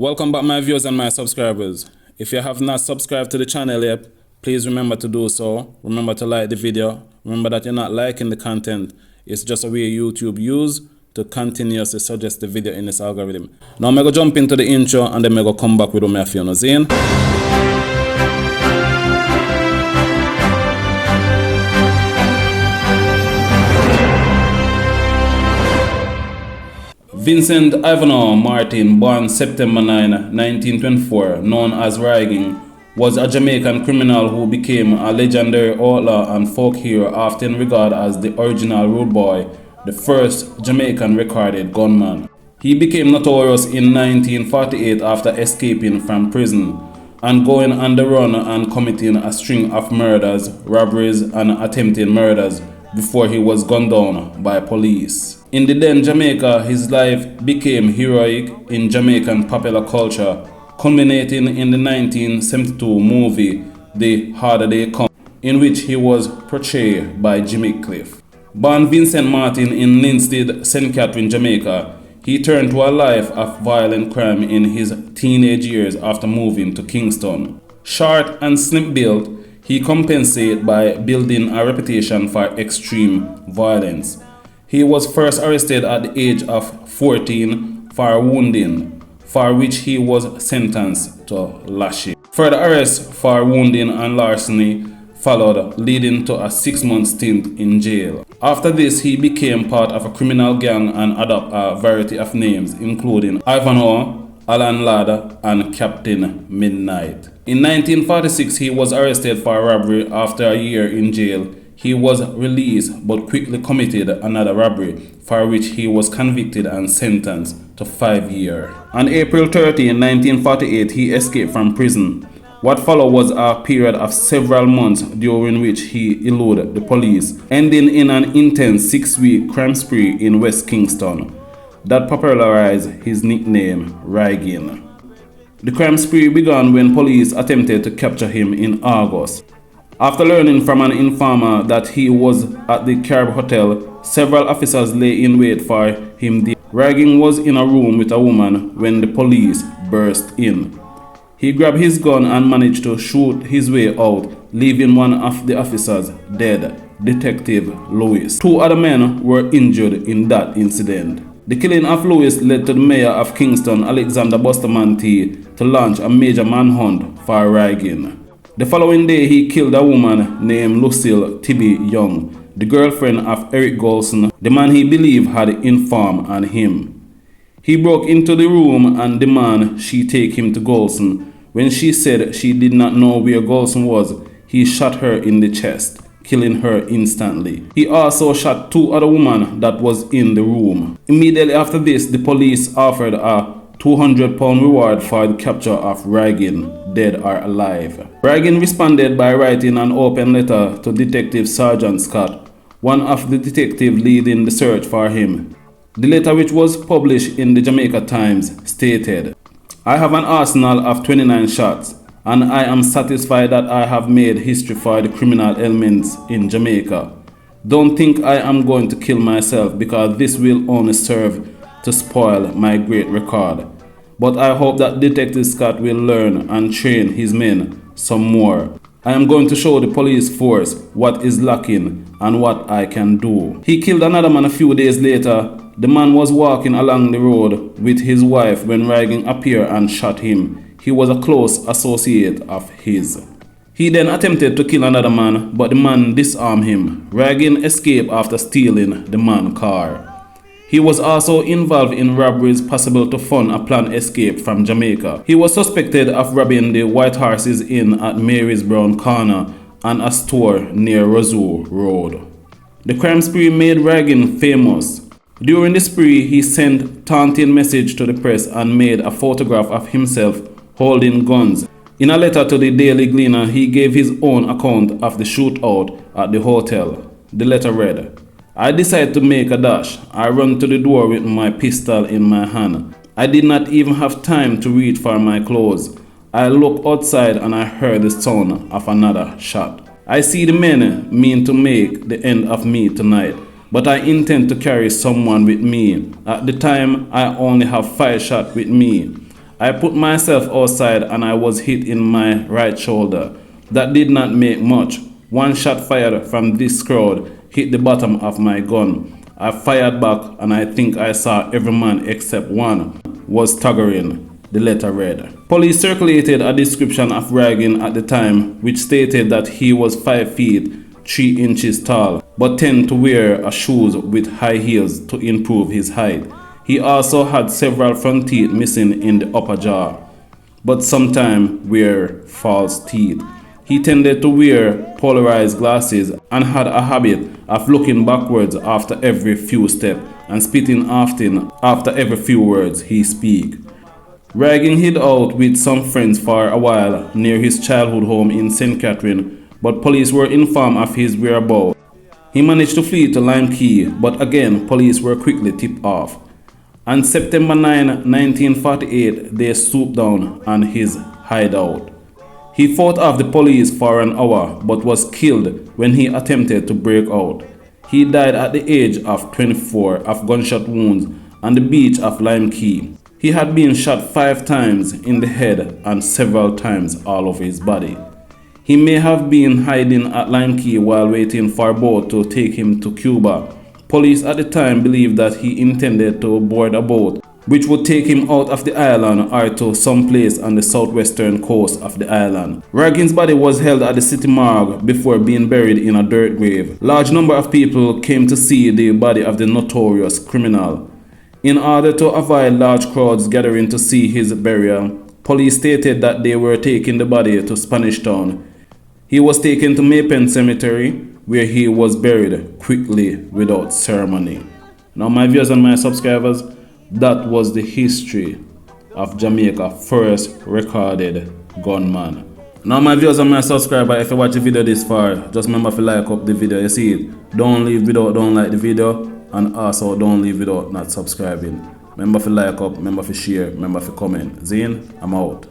Welcome back, my viewers and my subscribers. If you have not subscribed to the channel yet, please remember to do so. Remember to like the video. Remember that you're not liking the content. It's just a way YouTube use to continuously suggest the video in its algorithm. Now I'm going to jump into the intro and then I'm going to come back with my Fiona Zane. Vincent Ivanhoe Martin, born September 9, 1924, known as Ragging, was a Jamaican criminal who became a legendary outlaw and folk hero, often regarded as the original rude boy, the first Jamaican recorded gunman. He became notorious in 1948 after escaping from prison and going on the run and committing a string of murders, robberies, and attempted murders before he was gunned down by police. In the then Jamaica, his life became heroic in Jamaican popular culture, culminating in the 1972 movie The Harder They Come, in which he was portrayed by Jimmy Cliff. Born Vincent Martin in Linstead, St. Catherine, Jamaica, he turned to a life of violent crime in his teenage years after moving to Kingston. Short and slim-built, he compensated by building a reputation for extreme violence. He was first arrested at the age of 14 for wounding, for which he was sentenced to lashing. Further arrests for wounding and larceny followed, leading to a 6-month stint in jail. After this, he became part of a criminal gang and adopted a variety of names, including Ivanhoe, Alan Ladd, and Captain Midnight. In 1946, he was arrested for robbery. After a year in jail, he was released but quickly committed another robbery, for which he was convicted and sentenced to 5 years. On April 30, 1948, he escaped from prison. What followed was a period of several months during which he eluded the police, ending in an intense 6-week crime spree in West Kingston that popularized his nickname, Ragging. The crime spree began when police attempted to capture him in August. After learning from an informer that he was at the Carib Hotel, several officers lay in wait for him there. Ragging was in a room with a woman when the police burst in. He grabbed his gun and managed to shoot his way out, leaving one of the officers dead, Detective Lewis. 2 other men were injured in that incident. The killing of Lewis led to the mayor of Kingston, Alexander Bustamante, to launch a major manhunt for Ragging. The following day, he killed a woman named Lucille Tibby Young, the girlfriend of Eric Golson, the man he believed had informed on him. He broke into the room and demanded she take him to Golson. When she said she did not know where Golson was, he shot her in the chest, killing her instantly. He also shot 2 other women that was in the room. Immediately after this, the police offered a £200 reward for the capture of Ragging, dead or alive. Ragging responded by writing an open letter to Detective Sergeant Scott, one of the detectives leading the search for him. The letter, which was published in the Jamaica Times, stated, "I have an arsenal of 29 shots, and I am satisfied that I have made history for the criminal elements in Jamaica. Don't think I am going to kill myself, because this will only serve to spoil my great record. But I hope that Detective Scott will learn and train his men some more. I am going to show the police force what is lacking and what I can do." He killed another man a few days later. The man was walking along the road with his wife when Ragging appeared and shot him. He was a close associate of his. He then attempted to kill another man, but the man disarmed him. Ragging escaped after stealing the man's car. He was also involved in robberies possible to fund a planned escape from Jamaica. He was suspected of robbing the White Horses Inn at Mary's Brown Corner and a store near Roseau Road. The crime spree made Ragging famous. During the spree, he sent taunting messages to the press and made a photograph of himself holding guns. In a letter to the Daily Gleaner, he gave his own account of the shootout at the hotel. The letter read, "I decided to make a dash. I ran to the door with my pistol in my hand. I did not even have time to reach for my clothes. I looked outside and I heard the sound of another shot. I see the men mean to make the end of me tonight, but I intend to carry someone with me. At the time, I only have 5 shots with me. I put myself outside and I was hit in my right shoulder. That did not make much. One shot fired from this crowd hit the bottom of my gun. I fired back and I think I saw every man except one was staggering, the letter read. Police circulated a description of Reagan at the time which stated that he was 5 feet 3 inches tall but tended to wear shoes with high heels to improve his height. He also had several front teeth missing in the upper jaw, but sometimes wear false teeth. He tended to wear polarized glasses and had a habit of looking backwards after every few steps and spitting often after every few words he speak. Reagan hid out with some friends for a while near his childhood home in St. Catherine, but police were informed of his whereabouts. He managed to flee to Lime Key, but again police were quickly tipped off. On September 9, 1948, they swooped down on his hideout. He fought off the police for an hour but was killed when he attempted to break out. He died at the age of 24 of gunshot wounds on the beach of Lime Key. He had been shot 5 times in the head and several times all over his body. He may have been hiding at Lime Key while waiting for a boat to take him to Cuba. Police at the time believed that he intended to board a boat which would take him out of the island or to some place on the southwestern coast of the island. Reagan's body was held at the city morgue before being buried in a dirt grave. Large number of people came to see the body of the notorious criminal. In order to avoid large crowds gathering to see his burial, police stated that they were taking the body to Spanish Town. He was taken to Maypen Cemetery, where he was buried quickly without ceremony. Now my viewers and my subscribers, that was the history of Jamaica's first recorded gunman. Now my viewers and my subscribers, if you watch the video this far, just remember to like up the video. You see it? Don't leave without don't like the video, and also don't leave without not subscribing. Remember to like up, remember to share, remember to comment. Zine, I'm out.